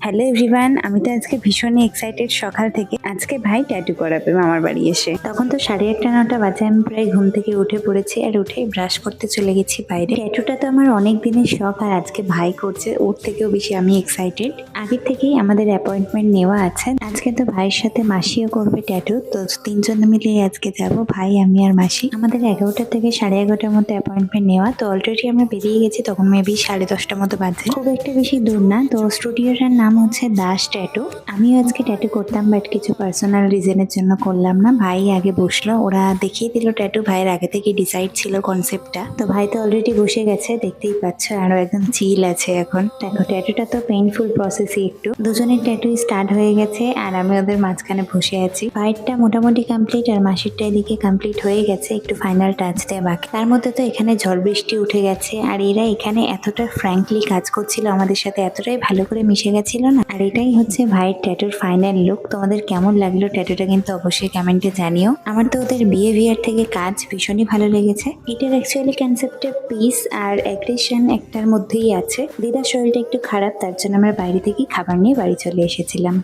Hello everyone, আমি তো আজকে ভীষণই এক্সাইটেড সকাল থেকে। আজকে ভাই ট্যাটু করাবে মামার বাড়ি এসে। তখন তো 8:30-9টা বাজে। আমি প্রায় ঘুম থেকে উঠে পড়েছি আর উঠেই ব্রাশ করতে চলে গেছি বাইরে। ট্যাটুটা তো আমার অনেক দিনের শখ, আর আজকে ভাই করছে, ওর থেকেও বেশি আমি এক্সাইটেড। আগের থেকেই আমাদের অ্যাপয়েন্টমেন্ট নেওয়া আছে। আজকে তো ভাইয়ের সাথে মাসিও করবে ট্যাটু, তো তিনজন মিলে আজকে যাব, ভাই, আমি আর মাসি। আমাদের 11টা থেকে 11:30টার মধ্যে অ্যাপয়েন্টমেন্ট নেওয়া, তো অলরেডি আমরা বেরিয়ে গেছি। তখন মেবি 10:30টার মতো বাজে, খুব একটা বেশি দূর না। তো স্টুডিওটার নাম হচ্ছে দাস ট্যাটু। আমিও আজকে ট্যাটু করতাম, বাট কিছু পার্সোনাল রিজনের জন্য করলাম না। ভাই আগে বসলো, ওরা দেখিয়ে দিল ট্যাটু। ভাইয়ের আগে থেকে ডিসাইড ছিল কনসেপ্টটা, তো ভাই তো অলরেডি বসে গেছে, দেখতেই পাচ্ছ, আরো একদম চিল আছে এখন। দেখো, ট্যাটুটা তো পেইনফুল প্রসেসই একটু। দুজনের ট্যাটু স্টার্ট হয়ে গেছে আর আমি ওদের মাঝখানে বসে আছি। ভাইয়েরটা মোটামুটি কমপ্লিট আর মাসিরটা এদিকে কমপ্লিট হয়ে গেছে, একটু ফাইনাল টাচ দেওয়া বাকি। তার মধ্যে তো এখানে ঝড় বৃষ্টি উঠে গেছে, আর এরা এখানে এতটা ফ্র্যাঙ্কলি কাজ করছিল, আমাদের সাথে এতটাই ভালো করে মিশে গেছিল না। আর এটাই হচ্ছে ভাইয়ের ট্যাটুর ফাইনাল লুক। তোমাদের কেমন লাগলো ট্যাটুটা কিন্তু অবশ্যই কমেন্টে জানিও। আমার তো ওদের বিহেভিয়ার থেকে কাজ ভীষণই ভালো লেগেছে। এটার অ্যাকচুয়ালি কনসেপ্টে পিস আর অ্যাগ্রেশন একটার মধ্যেই আছে। দিদার শরীরটা একটু খারাপ, তার জন্য আমরা বাইরে থেকে খাবার নিয়ে বাড়ি চলে এসেছিলাম।